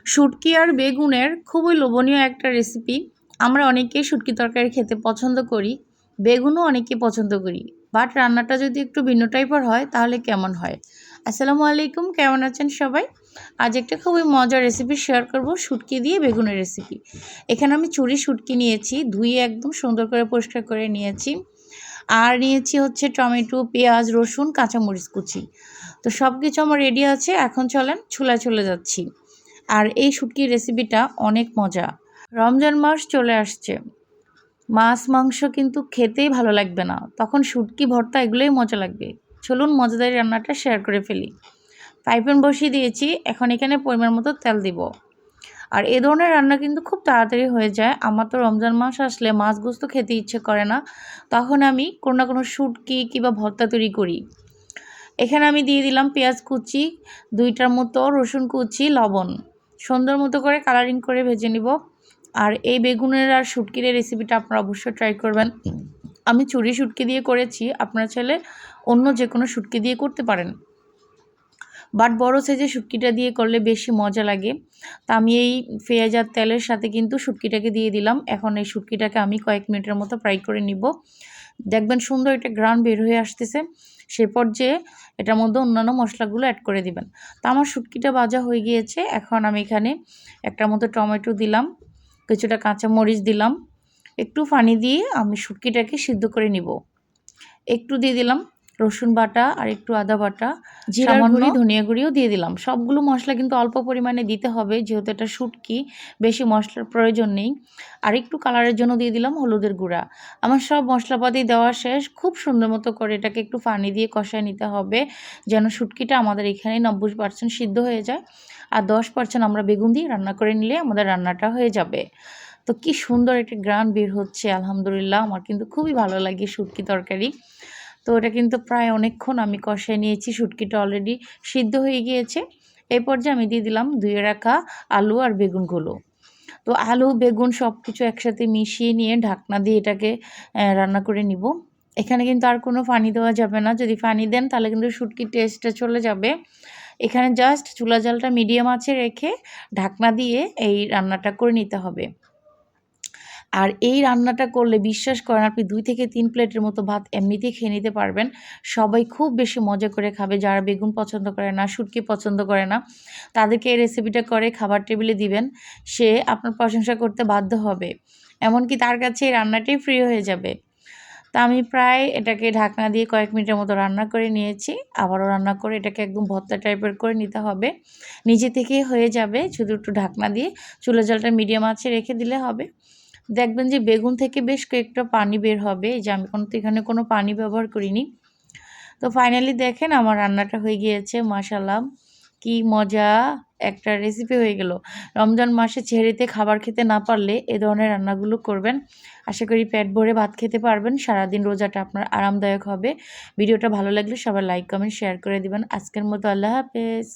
শুটকি আর বেগুনের খুবই লোভনীয় একটা রেসিপি। আমরা অনেকেই শুটকি তরকারি খেতে পছন্দ করি, বেগুনও অনেকে পছন্দ করি। বাট রান্নাটা যদি একটু ভিন্ন টাইপের হয় তাহলে কেমন হয়? আসসালামু আলাইকুম, কেমন আছেন সবাই? আজ একটা খুবই মজার রেসিপি শেয়ার করব, শুটকি দিয়ে বেগুনের রেসিপি। এখানে আমি চুরি শুটকি নিয়েছি, ধুয়ে একদম সুন্দর করে পরিষ্কার করে নিয়েছি। আর নিয়েছি হচ্ছে টমেটো, পেঁয়াজ, রসুন, কাঁচামরিচ কুচি। তো সব কিছু আমার রেডি আছে, এখন চলেন চুলায় চলে যাচ্ছি। আর এই শুটকির রেসিপিটা অনেক মজা। রমজান মাস চলে আসছে, মাছ মাংস কিন্তু খেতেই ভালো লাগবে না, তখন শুটকি ভর্তা এগুলোই মজা লাগবে। চলুন মজাদার রান্নাটা শেয়ার করে ফেলি। ফ্রাই প্যান বসিয়ে দিয়েছি, এখন এখানে পরিমাণ মতো তেল দিব। আর এ ধরনের রান্না কিন্তু খুব তাড়াতাড়ি হয়ে যায়। আমার তো রমজান মাস আসলে মাছ গোস্ত খেতে ইচ্ছে করে না, তখন আমি কোনো না কোনো শুটকি কিংবা ভর্তা তৈরি করি। এখানে আমি দিয়ে দিলাম পেঁয়াজ কুচি, 2টার মতো রসুন কুচি, লবণ। সুন্দর মতো করে কালারিং করে ভেজে নিব। আর এই বেগুনের আর শুটকির রেসিপিটা আপনারা অবশ্যই ট্রাই করবেন। আমি চুরি শুটকি দিয়ে করেছি, আপনারা চাইলে অন্য যে কোনো শুটকি দিয়ে করতে পারেন, বাট বড় সাইজের শুটকিটা দিয়ে করলে বেশি মজা লাগে। তা আমি এই পেঁয়াজ আর তেলের সাথে কিন্তু শুটকিটাকে দিয়ে দিলাম। এখন এই শুটকিটাকে আমি কয়েক মিনিটের মতো ফ্রাই করে নিব। দেখবেন সুন্দর একটা ঘ্রাণ বের হয়ে আসতেছে, সে পর্যায়ে এটার মধ্যে অন্যান্য মশলাগুলো অ্যাড করে দিবেন। তো আমার শুটকিটা ভাজা হয়ে গিয়েছে, এখন আমি এখানে একটার মতো টমেটো দিলাম, কিছুটা কাঁচামরিচ দিলাম, একটু পানি দিয়ে আমি শুটকিটাকে সিদ্ধ করে নিব। একটু দিয়ে দিলাম রসুন বাটা আর একটু আদা বাটা, জিরার গুঁড়ি, ধনিয়া গুঁড়িও দিয়ে দিলাম। সবগুলো মশলা কিন্তু অল্প পরিমাণে দিতে হবে, যেহেতু এটা শুটকি, বেশি মশলার প্রয়োজন নেই। আর একটু কালারের জন্য দিয়ে দিলাম হলুদের গুঁড়া। আমার সব মশলাপাতি দেওয়া শেষ, খুব সুন্দর মতো করে এটাকে একটু পানি দিয়ে কষায় নিতে হবে, যেন শুটকিটা আমাদের এখানে 90% সিদ্ধ হয়ে যায়। আর 10% আমরা বেগুন দিয়ে রান্না করে নিলে আমাদের রান্নাটা হয়ে যাবে। তো কি সুন্দর একটা ঘ্রাণ বের হচ্ছে, আলহামদুলিল্লাহ। আমার কিন্তু খুবই ভালো লাগে শুটকি তরকারি। তো এটা কিন্তু প্রায় অনেকক্ষণ আমি কষায় নিয়েছি, শুটকিটা অলরেডি সিদ্ধ হয়ে গিয়েছে। এই পর্যায়ে আমি দিয়ে দিলাম ধুয়ে রাখা আলু আর বেগুনগুলো। তো আলু বেগুন সব কিছু একসাথে মিশিয়ে নিয়ে ঢাকনা দিয়ে এটাকে রান্না করে নিব। এখানে কিন্তু আর কোনো পানি দেওয়া যাবে না, যদি পানি দেন তাহলে কিন্তু শুটকির টেস্টটা চলে যাবে। এখানে জাস্ট চুলা জালটা মিডিয়াম আঁচে রেখে ঢাকনা দিয়ে এই রান্নাটা করে নিতে হবে। আর এই রান্নাটা করলে বিশ্বাস করেন, আপনি 2 থেকে 3 প্লেটের মতো ভাত এমনিতেই খেয়ে নিতে পারবেন। সবাই খুব বেশি মজা করে খাবে। যারা বেগুন পছন্দ করে না, শুটকি পছন্দ করে না, তাদেরকে এই রেসিপিটা করে খাবার টেবিলে দিবেন, সে আপনার প্রশংসা করতে বাধ্য হবে। এমনকি তার কাছে এই রান্নাটাই ফ্রি হয়ে যাবে। তা আমি প্রায় এটাকে ঢাকনা দিয়ে কয়েক মিনিটের মতো রান্না করে নিয়েছি। আবারও রান্না করে এটাকে একদম ভর্তা টাইপের করে নিতে হবে। নিজে থেকেই হয়ে যাবে, শুধু একটু ঢাকনা দিয়ে চুলার জালটা মিডিয়াম আঁচে রেখে দিলে হবে। দেখবেন যে বেগুন থেকে বেশ কয়েকটা পানি বের হবে, এই যে আমি এখানে কোনো পানি ব্যবহার করিনি। তো ফাইনালি দেখেন আমার রান্নাটা হয়ে গিয়েছে, মাশাআল্লাহ। কি মজা একটা রেসিপি হয়ে গেল। রমজান মাসে সেহরিতে খাবার খেতে না পারলে এ ধরনের রান্নাগুলো করবেন, আশা করি পেট ভরে ভাত খেতে পারবেন। সারাদিন রোজাটা আপনার আরামদায়ক হবে। ভিডিওটা ভালো লাগলে সবাই লাইক কমেন্ট শেয়ার করে দিবেন। আজকের মতো আল্লাহ হাফেজ।